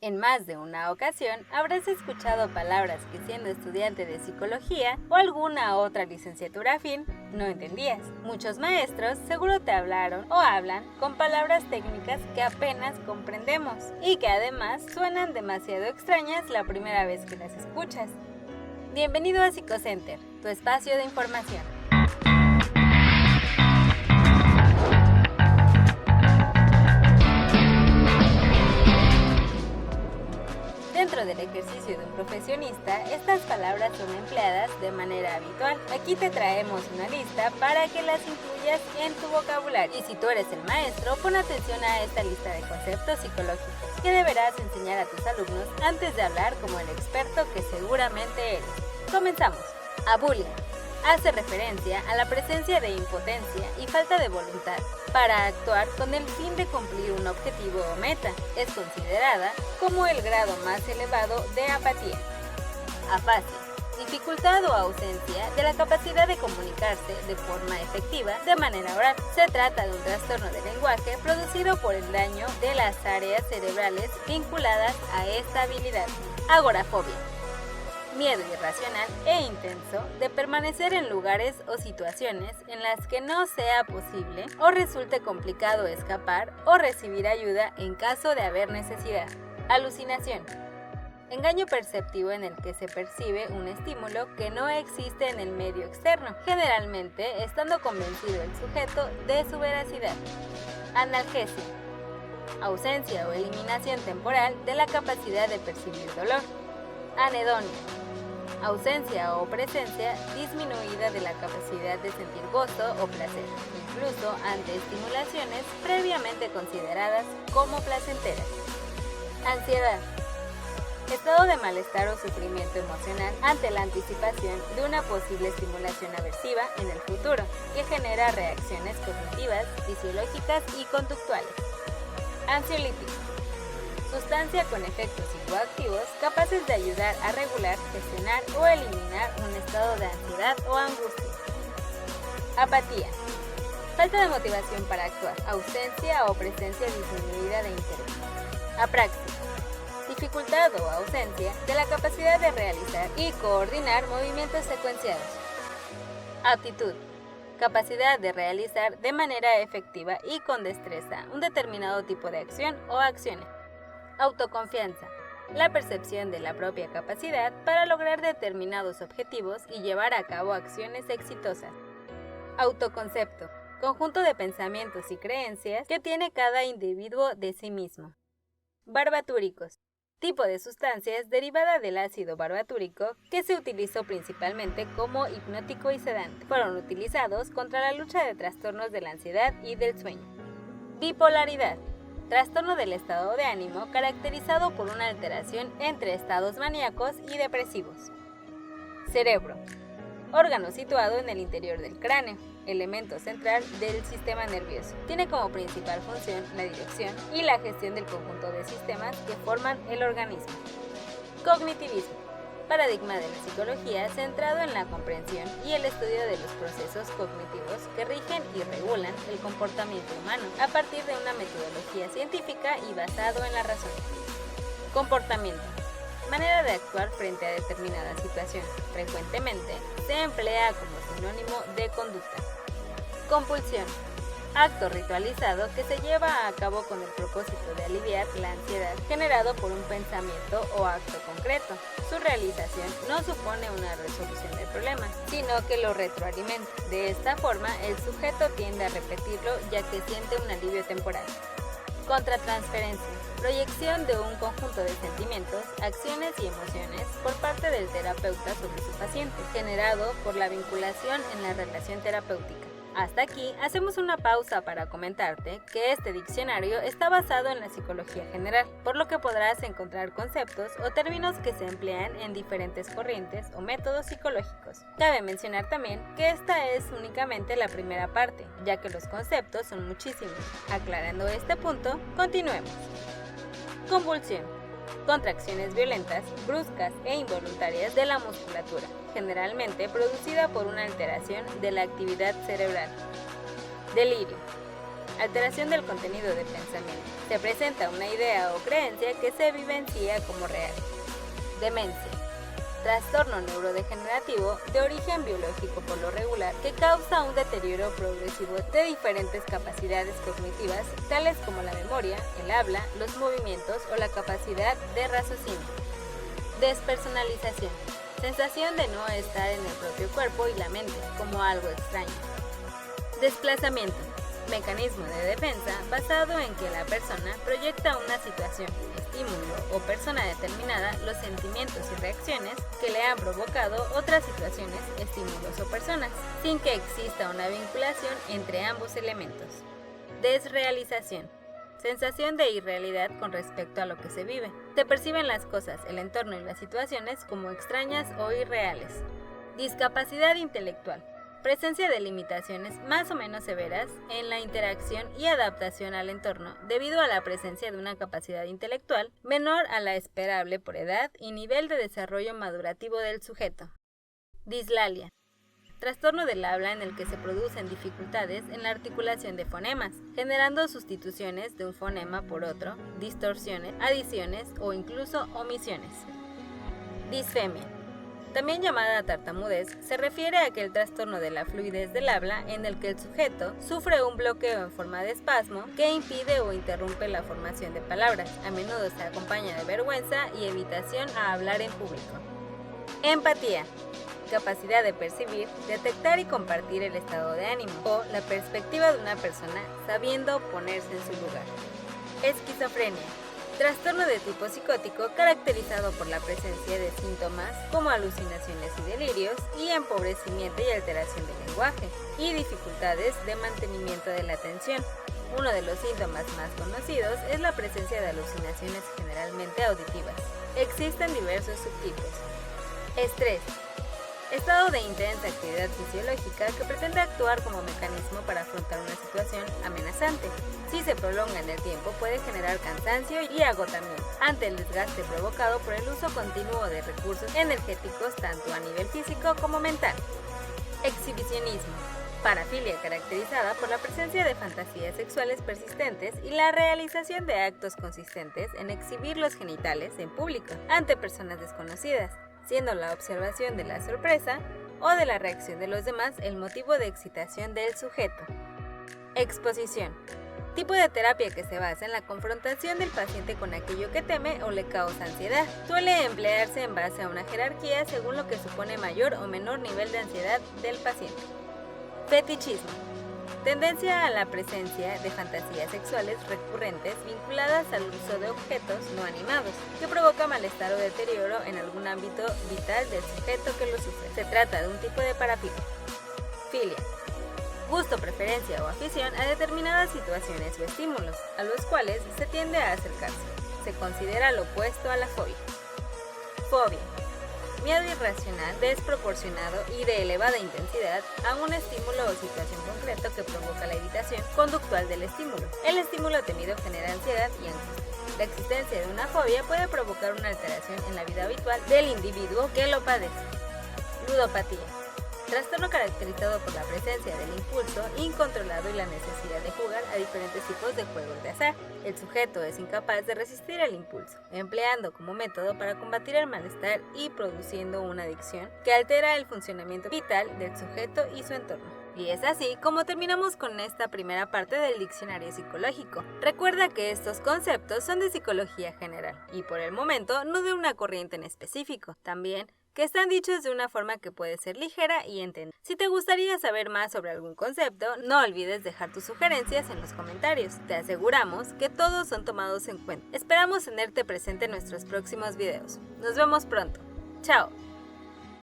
En más de una ocasión habrás escuchado palabras que siendo estudiante de psicología o alguna otra licenciatura afín no entendías. Muchos maestros seguro te hablaron o hablan con palabras técnicas que apenas comprendemos y que además suenan demasiado extrañas la primera vez que las escuchas. Bienvenido a Psicocenter, tu espacio de información. Dentro del ejercicio de un profesionista, estas palabras son empleadas de manera habitual. Aquí te traemos una lista para que las incluyas en tu vocabulario. Y si tú eres el maestro, pon atención a esta lista de conceptos psicológicos que deberás enseñar a tus alumnos antes de hablar como el experto que seguramente eres. Comenzamos. Abulia. Hace referencia a la presencia de impotencia y falta de voluntad para actuar con el fin de cumplir un objetivo o meta. Es considerada como el grado más elevado de apatía. Afasia. Dificultad o ausencia de la capacidad de comunicarse de forma efectiva de manera oral. Se trata de un trastorno del lenguaje producido por el daño de las áreas cerebrales vinculadas a esta habilidad. Agorafobia. Miedo irracional e intenso de permanecer en lugares o situaciones en las que no sea posible o resulte complicado escapar o recibir ayuda en caso de haber necesidad. Alucinación. Engaño perceptivo en el que se percibe un estímulo que no existe en el medio externo, generalmente estando convencido el sujeto de su veracidad. Analgesia. Ausencia o eliminación temporal de la capacidad de percibir dolor. Anedonia. Ausencia o presencia disminuida de la capacidad de sentir gozo o placer, incluso ante estimulaciones previamente consideradas como placenteras. Ansiedad. Estado de malestar o sufrimiento emocional ante la anticipación de una posible estimulación aversiva en el futuro, que genera reacciones cognitivas, fisiológicas y conductuales. Ansiolítico. Sustancia con efectos psicoactivos capaces de ayudar a regular, gestionar o eliminar un estado de ansiedad o angustia. Apatía. Falta de motivación para actuar, ausencia o presencia disminuida de interés. Apraxia. Dificultad o ausencia de la capacidad de realizar y coordinar movimientos secuenciados. Aptitud. Capacidad de realizar de manera efectiva y con destreza un determinado tipo de acción o acciones. Autoconfianza. La percepción de la propia capacidad para lograr determinados objetivos y llevar a cabo acciones exitosas. Autoconcepto. Conjunto de pensamientos y creencias que tiene cada individuo de sí mismo. Barbitúricos. Tipo de sustancias derivada del ácido barbitúrico que se utilizó principalmente como hipnótico y sedante. Fueron utilizados contra la lucha de trastornos de la ansiedad y del sueño. Bipolaridad. Trastorno del estado de ánimo caracterizado por una alteración entre estados maníacos y depresivos. Cerebro. Órgano situado en el interior del cráneo, elemento central del sistema nervioso. Tiene como principal función la dirección y la gestión del conjunto de sistemas que forman el organismo. Cognitivismo. Paradigma de la psicología centrado en la comprensión y el estudio de los procesos cognitivos que rigen y regulan el comportamiento humano a partir de una metodología científica y basado en la razón. Comportamiento. Manera de actuar frente a determinadas situaciones. Frecuentemente se emplea como sinónimo de conducta. Compulsión. Acto ritualizado que se lleva a cabo con el propósito de aliviar la ansiedad generado por un pensamiento o acto concreto. Su realización no supone una resolución del problema, sino que lo retroalimenta. De esta forma, el sujeto tiende a repetirlo ya que siente un alivio temporal. Contratransferencia. Proyección de un conjunto de sentimientos, acciones y emociones por parte del terapeuta sobre su paciente, generado por la vinculación en la relación terapéutica. Hasta aquí hacemos una pausa para comentarte que este diccionario está basado en la psicología general, por lo que podrás encontrar conceptos o términos que se emplean en diferentes corrientes o métodos psicológicos. Cabe mencionar también que esta es únicamente la primera parte, ya que los conceptos son muchísimos. Aclarando este punto, continuemos. Convulsión. Contracciones violentas, bruscas e involuntarias de la musculatura, generalmente producida por una alteración de la actividad cerebral. Delirio. Alteración del contenido de pensamiento. Se presenta una idea o creencia que se vivencia como real. Demencia. Trastorno neurodegenerativo de origen biológico por lo regular que causa un deterioro progresivo de diferentes capacidades cognitivas, tales como la memoria, el habla, los movimientos o la capacidad de raciocinio. Despersonalización. Sensación de no estar en el propio cuerpo y la mente, como algo extraño. Desplazamiento. Mecanismo de defensa basado en que la persona proyecta una situación, estímulo o persona determinada los sentimientos y reacciones que le han provocado otras situaciones, estímulos o personas, sin que exista una vinculación entre ambos elementos. Desrealización. Sensación de irrealidad con respecto a lo que se vive. Se perciben las cosas, el entorno y las situaciones como extrañas o irreales. Discapacidad intelectual. Presencia de limitaciones más o menos severas en la interacción y adaptación al entorno debido a la presencia de una capacidad intelectual menor a la esperable por edad y nivel de desarrollo madurativo del sujeto. Dislalia. Trastorno del habla en el que se producen dificultades en la articulación de fonemas, generando sustituciones de un fonema por otro, distorsiones, adiciones o incluso omisiones. Disfemia. También llamada tartamudez, se refiere a aquel trastorno de la fluidez del habla en el que el sujeto sufre un bloqueo en forma de espasmo que impide o interrumpe la formación de palabras. A menudo se acompaña de vergüenza y evitación a hablar en público. Empatía. Capacidad de percibir, detectar y compartir el estado de ánimo o la perspectiva de una persona sabiendo ponerse en su lugar. Esquizofrenia. Trastorno de tipo psicótico caracterizado por la presencia de síntomas como alucinaciones y delirios y empobrecimiento y alteración del lenguaje y dificultades de mantenimiento de la atención. Uno de los síntomas más conocidos es la presencia de alucinaciones generalmente auditivas. Existen diversos subtipos. Estrés. Estado de intensa actividad fisiológica que pretende actuar como mecanismo para afrontar una situación amenazante. Si se prolonga en el tiempo puede generar cansancio y agotamiento ante el desgaste provocado por el uso continuo de recursos energéticos tanto a nivel físico como mental. Exhibicionismo. Parafilia caracterizada por la presencia de fantasías sexuales persistentes y la realización de actos consistentes en exhibir los genitales en público ante personas desconocidas, siendo la observación de la sorpresa o de la reacción de los demás el motivo de excitación del sujeto. Exposición. Tipo de terapia que se basa en la confrontación del paciente con aquello que teme o le causa ansiedad. Suele emplearse en base a una jerarquía según lo que supone mayor o menor nivel de ansiedad del paciente. Fetichismo. Tendencia a la presencia de fantasías sexuales recurrentes vinculadas al uso de objetos no animados, que provoca malestar o deterioro en algún ámbito vital del sujeto que lo sufre. Se trata de un tipo de parafilia. Filia. Gusto, preferencia o afición a determinadas situaciones o estímulos, a los cuales se tiende a acercarse. Se considera lo opuesto a la fobia. Fobia. Miedo irracional, desproporcionado y de elevada intensidad a un estímulo o situación concreto que provoca la evitación conductual del estímulo. El estímulo temido genera ansiedad y angustia. La existencia de una fobia puede provocar una alteración en la vida habitual del individuo que lo padece. Ludopatía. Trastorno caracterizado por la presencia del impulso incontrolado y la necesidad de jugar a diferentes tipos de juegos de azar. El sujeto es incapaz de resistir el impulso, empleando como método para combatir el malestar y produciendo una adicción que altera el funcionamiento vital del sujeto y su entorno. Y es así como terminamos con esta primera parte del diccionario psicológico. Recuerda que estos conceptos son de psicología general y por el momento no de una corriente en específico. También que están dichos de una forma que puede ser ligera y entender. Si te gustaría saber más sobre algún concepto, no olvides dejar tus sugerencias en los comentarios. Te aseguramos que todos son tomados en cuenta. Esperamos tenerte presente en nuestros próximos videos. Nos vemos pronto. ¡Chao!